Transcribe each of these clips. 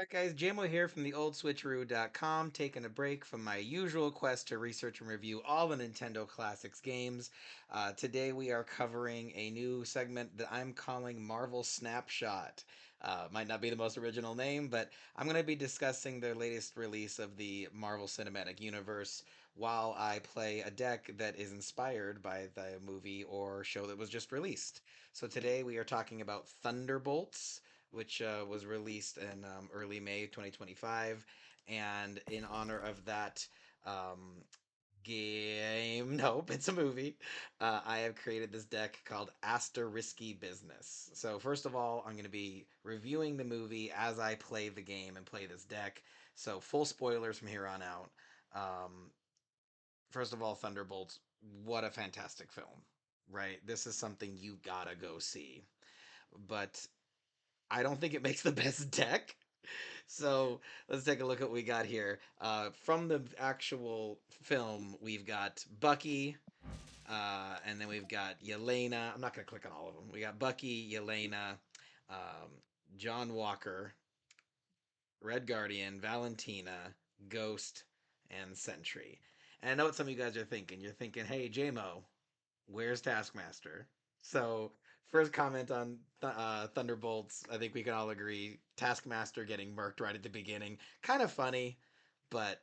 Alright, guys, Jaymo here from the oldswitcheroo.com, taking a break from my usual quest to research and review all the Nintendo Classics games. Today we are covering a new segment that I'm calling Marvel Snapshot. Might not be the most original name, but I'm going to be discussing their latest release of the Marvel Cinematic Universe while I play a deck that is inspired by the movie or show that was just released. So today we are talking about Thunderbolts, which was released in early May 2025. And in honor of that um, game, nope, it's a movie, I have created this deck called Asterisky Business. So, first of all, I'm going to be reviewing the movie as I play the game and play this deck. So, full spoilers from here on out. Um, First of all, Thunderbolts, what a fantastic film, right? This is something you gotta go see. But I don't think it makes the best deck. So let's take a look at what we got here. From the actual film, we've got Bucky, and then we've got Yelena. I'm not going to click on all of them. We got Bucky, Yelena, um, John Walker, Red Guardian, Valentina, Ghost, and Sentry. And I know what some of you guys are thinking. You're thinking, hey, Jaymo, where's Taskmaster? So, first comment on Thunderbolts, I think we can all agree Taskmaster getting murked right at the beginning. Kind of funny, but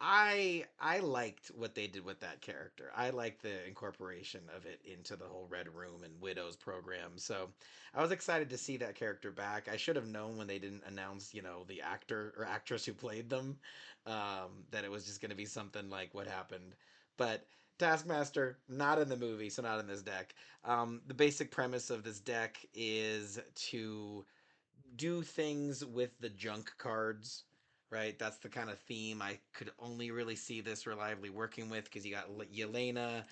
I liked what they did with that character. I liked the incorporation of it into the whole Red Room and Widows program. So I was excited to see that character back. I should have known when they didn't announce, the actor or actress who played them, that it was just going to be something like what happened. But Taskmaster, not in the movie, so not in this deck. The basic premise of this deck is to do things with the junk cards, right? That's the kind of theme I could only really see this reliably working with because you got Yelena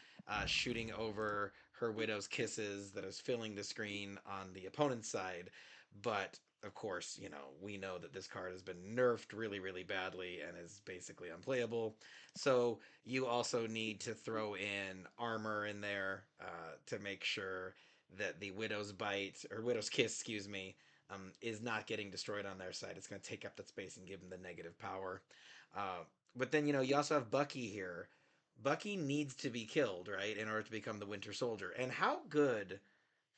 shooting over her widow's kisses that is filling the screen on the opponent's side. But of course, we know that this card has been nerfed really, really badly and is basically unplayable. So you also need to throw in armor in there to make sure that the Widow's Bite or Widow's Kiss, excuse me, is not getting destroyed on their side. It's going to take up that space and give them the negative power. Uh, but then, you also have Bucky here. Bucky needs to be killed, right, in order to become the Winter Soldier. And how good,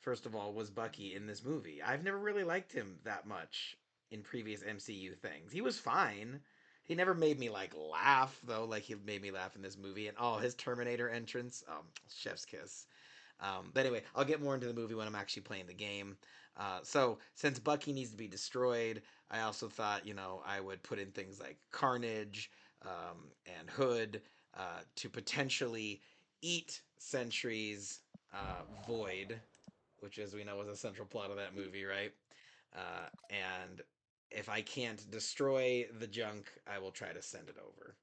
first of all, was Bucky in this movie? I've never really liked him that much in previous MCU things. He was fine. He never made me like laugh though, like he made me laugh in this movie. And his Terminator entrance, chef's kiss. But anyway, I'll get more into the movie when I'm actually playing the game. So since Bucky needs to be destroyed, I also thought, I would put in things like Carnage and Hood to potentially eat Sentry's void, which, as we know, was a central plot of that movie, right? And if I can't destroy the junk, I will try to send it over.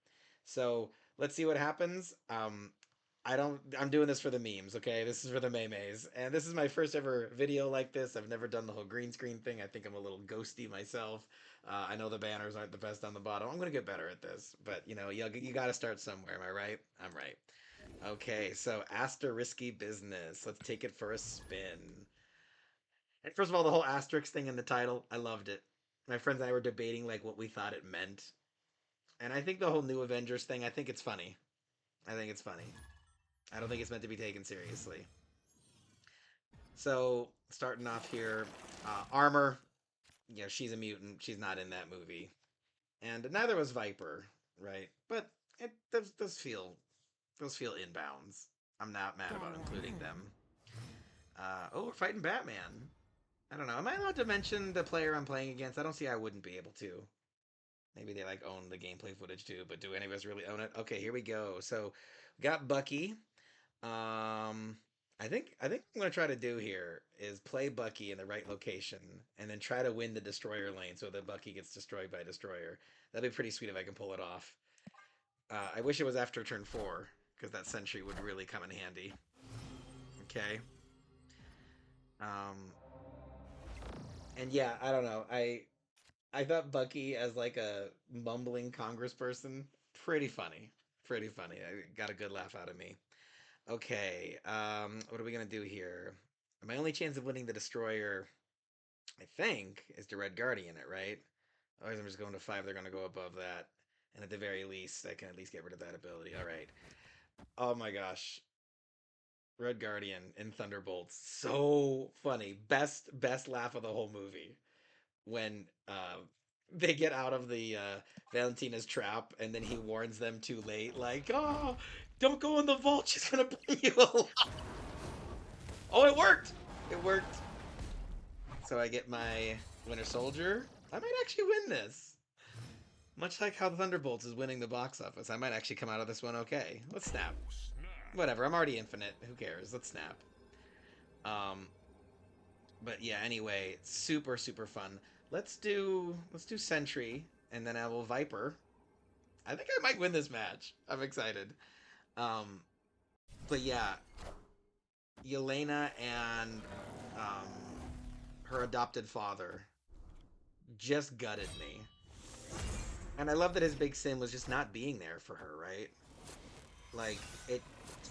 So let's see what happens. I'm doing this for the memes, okay? This is for the memes. And this is my first ever video like this. I've never done the whole green screen thing. I think I'm a little ghosty myself. I know the banners aren't the best on the bottom. I'm going to get better at this. But, you got to start somewhere. Am I right? I'm right. Okay, so Asterisky Business. Let's take it for a spin. And first of all, the whole asterisk thing in the title, I loved it. My friends and I were debating like what we thought it meant. And I think the whole New Avengers thing, I think it's funny. I think it's funny. I don't think it's meant to be taken seriously. So starting off here, Armor. Yeah, she's a mutant. She's not in that movie, and neither was Viper, right? But it does feel inbounds. I'm not mad about including them. We're fighting Batman. I don't know. Am I allowed to mention the player I'm playing against? I don't see how I wouldn't be able to. Maybe they like own the gameplay footage too, but do any of us really own it? Okay, here we go. So, we got Bucky. Um, I think I'm gonna try to do here is play Bucky in the right location and then try to win the destroyer lane so that Bucky gets destroyed by destroyer. That'd be pretty sweet if I can pull it off. I wish it was after turn 4 because that sentry would really come in handy. Okay. Um, and yeah, I don't know. I thought Bucky as like a mumbling congressperson pretty funny. Pretty funny. I got a good laugh out of me. Okay, what are we gonna do here? My only chance of winning the destroyer. I think, is the Red Guardian it, right? Otherwise, I'm just going to 5. They're going to go above that. And at the very least, I can at least get rid of that ability. All right. Oh my gosh. Red Guardian in Thunderbolts. So funny. Best laugh of the whole movie. When they get out of the Valentina's trap and then he warns them too late, like, oh, don't go in the vault. She's going to bring you alive. Oh, it worked. It worked. So I get my Winter Soldier. I might actually win this. Much like how the Thunderbolts is winning the box office, I might actually come out of this one okay. Let's snap. Whatever, I'm already infinite. Who cares? Let's snap. Um, but yeah, anyway, super fun. Let's do Sentry, and then I will Viper. I think I might win this match. I'm excited. Um, but yeah, Yelena and um, her adopted father just gutted me. And I love that his big sin was just not being there for her, right? Like, it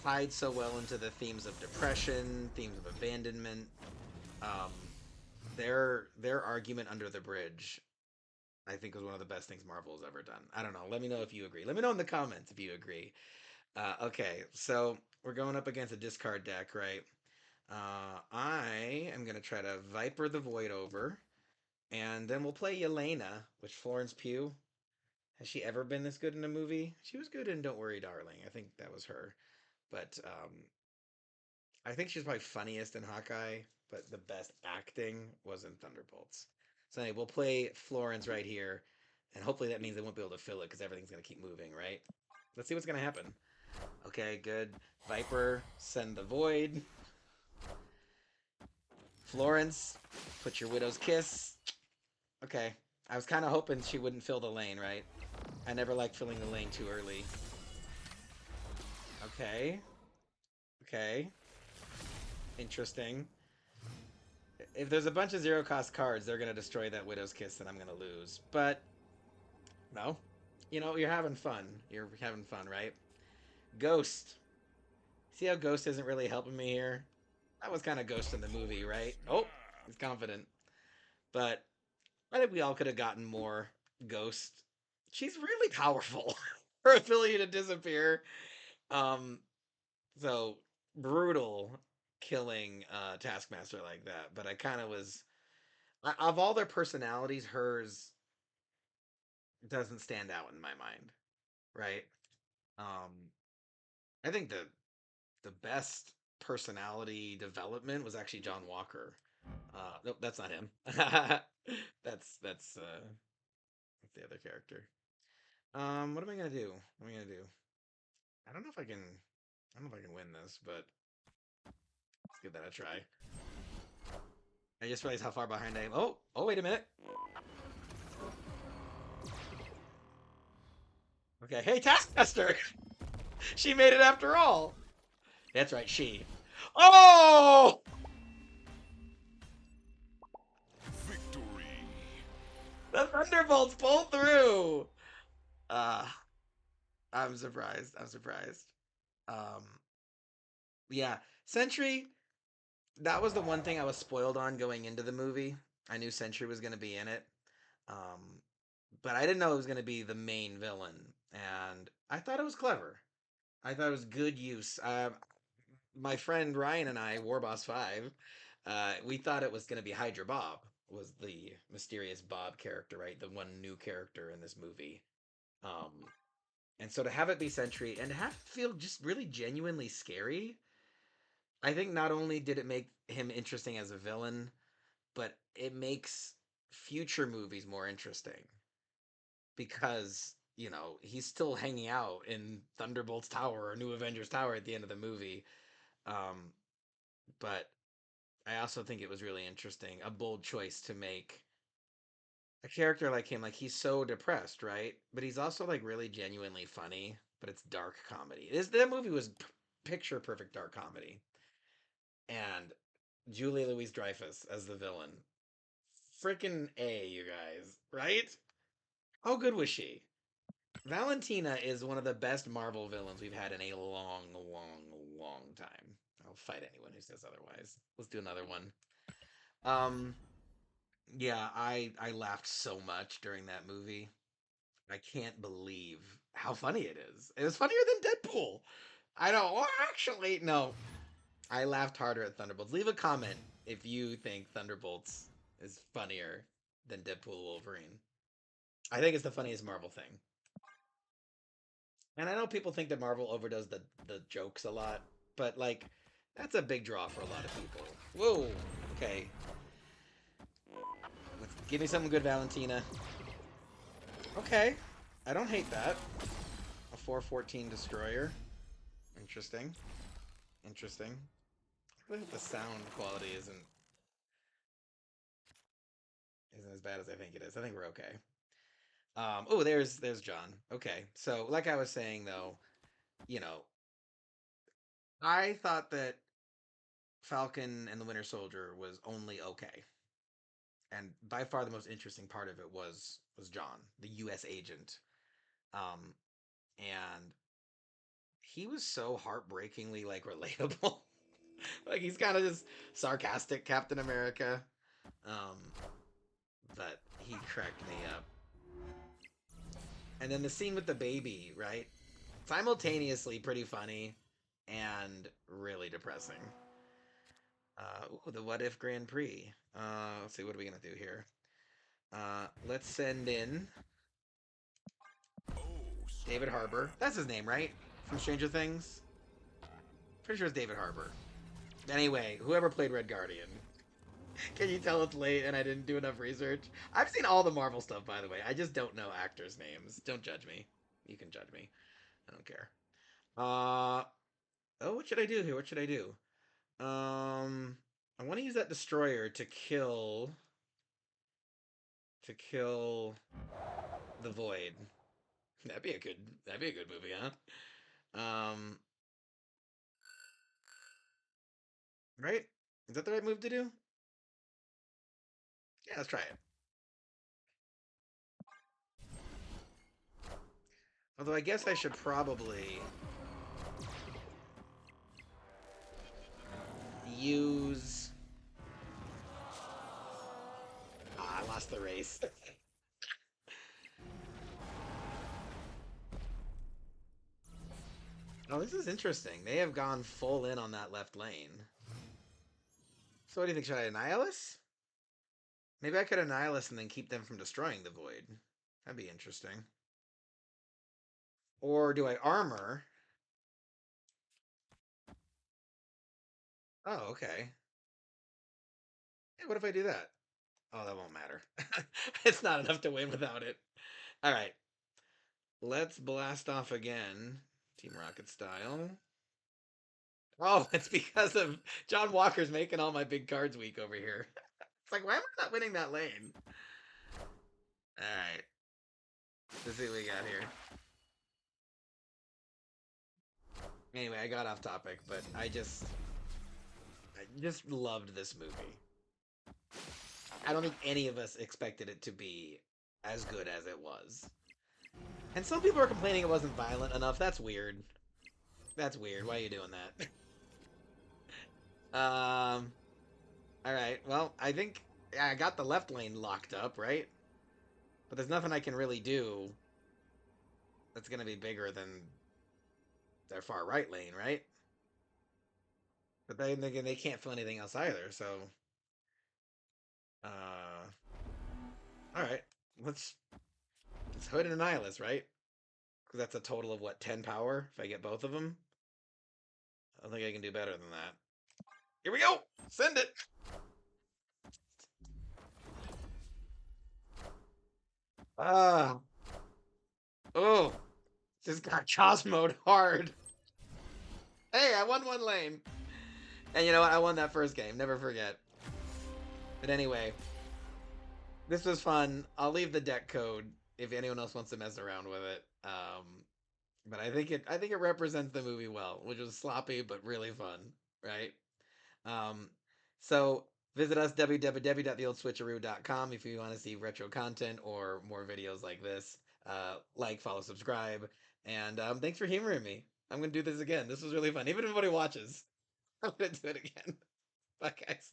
tied so well into the themes of depression, themes of abandonment. Um, their argument under the bridge, I think, was one of the best things Marvel has ever done. I don't know. Let me know if you agree. Let me know in the comments if you agree. Okay, so we're going up against a discard deck, right? I am going to try to Viper the Void over, and then we'll play Yelena, which Florence Pugh. Has she ever been this good in a movie? She was good in Don't Worry, Darling. I think that was her. But I think she's probably funniest in Hawkeye, but the best acting was in Thunderbolts. So anyway, we'll play Florence right here, and hopefully that means they won't be able to fill it because everything's going to keep moving, right? Let's see what's going to happen. Okay, good. Viper, send the Void. Florence, put your Widow's Kiss. Okay. I was kind of hoping she wouldn't fill the lane, right? I never like filling the lane too early. Okay. Okay. Interesting. If there's a bunch of zero cost cards, they're gonna destroy that Widow's Kiss, and I'm gonna lose. But no, you're having fun. You're having fun, right? Ghost. See how Ghost isn't really helping me here? That was kind of Ghost in the movie, right? Oh, he's confident. But I think we all could have gotten more Ghost. She's really powerful. Her ability to disappear. Um, so brutal killing Taskmaster like that. But I kind of was of all their personalities, hers doesn't stand out in my mind, right? Um, I think the best personality development was actually John Walker. Nope, that's not him. That's the other character. What am I gonna do? What am I gonna do? I don't know if I can. I don't know if I can win this, but let's give that a try. I just realized how far behind I am. Oh, wait a minute. Okay, hey, Taskmaster! She made it after all! That's right, she. Oh! Victory! The Thunderbolts pulled through! Uh, I'm surprised. I'm surprised. Um, yeah. Sentry, that was the one thing I was spoiled on going into the movie. I knew Sentry was going to be in it. Um, but I didn't know it was going to be the main villain. And I thought it was clever. I thought it was good use. My friend Ryan and I, Warboss 5, we thought it was going to be Hydra Bob, was the mysterious Bob character, right? The one new character in this movie. Um, and so to have it be Sentry and to have it feel just really genuinely scary, I think not only did it make him interesting as a villain, but it makes future movies more interesting because he's still hanging out in Thunderbolts Tower or New Avengers Tower at the end of the movie. Um, but I also think it was really interesting, a bold choice to make a character like him. Like he's so depressed, right? But he's also like really genuinely funny. But it's dark comedy. That movie was picture perfect dark comedy, and Julia Louise Dreyfus as the villain. Freaking A, you guys, right? How good was she? Valentina is one of the best Marvel villains we've had in a long time. I'll fight anyone who says otherwise. Let's do another one. Um, Yeah, I laughed so much during that movie. I can't believe how funny it is. It was funnier than Deadpool. I don't well, actually no. I laughed harder at Thunderbolts. Leave a comment if you think Thunderbolts is funnier than Deadpool Wolverine. I think it's the funniest Marvel thing. And I know people think that Marvel overdoes the jokes a lot, but like that's a big draw for a lot of people. Whoa. Okay. Give me something good, Valentina. Okay. I don't hate that. A 414 destroyer. Interesting. Interesting. I really hope the sound quality isn't as bad as I think it is. I think we're okay. Oh, there's John. Okay. So like I was saying though, you know, I thought that Falcon and the Winter Soldier was only okay. And by far the most interesting part of it was John, the US agent. Um and he was so heartbreakingly like relatable. Like he's kind of just sarcastic Captain America. Um but he cracked me up. And then the scene with the baby, right? Simultaneously pretty funny and really depressing. Ooh, the What If Grand Prix. Let's see, what are we gonna do here? Let's send in David Harbour. That's his name, right? From Stranger Things. Pretty sure it's David Harbour. Anyway, whoever played Red Guardian. Can you tell it's late and I didn't do enough research? I've seen all the Marvel stuff, by the way. I just don't know actors' names. Don't judge me. You can judge me. I don't care. Uh oh, what should I do here? What should I do? I want to use that destroyer to kill the void. That'd be a good movie, huh? Right? Is that the right move to do? Yeah, let's try it. Although I guess I should probably use. Ah, I lost the race. Oh, this is interesting. They have gone full in on that left lane. So what do you think? Should I Annihilus? Maybe I could Annihilus and then keep them from destroying the void. That'd be interesting. Or do I armor? Oh, okay. Hey, what if I do that? Oh, that won't matter. It's not enough to win without it. All right. Let's blast off again. Team Rocket style. Oh, it's because of John Walker's making all my big cards weak over here. It's like, why am I not winning that lane? All right. Let's see what we got here. Anyway, I got off topic, but I just loved this movie. I don't think any of us expected it to be as good as it was. And some people are complaining it wasn't violent enough. That's weird. That's weird. Why are you doing that? All right. Well, I think I got the left lane locked up, right? But there's nothing I can really do that's gonna be bigger than their far right lane, right? But then again, they can't fill anything else either. So, uh, all right. Let's let's hood and Annihilus, right? Because that's a total of what 10 power if I get both of them. I don't think I can do better than that. Here we go. Send it. Ah. Oh. Just got Cosmoed hard. Hey, I won one lane. And you know what? I won that first game. Never forget. But anyway, this was fun. I'll leave the deck code if anyone else wants to mess around with it. But I think it represents the movie well, which was sloppy but really fun, right? Um, so visit us www.theoldswitcheroo.com if you want to see retro content or more videos like this. Like, follow, subscribe, and thanks for humoring me. I'm gonna do this again. This was really fun. Even if nobody watches, I'm gonna do it again. Bye, guys.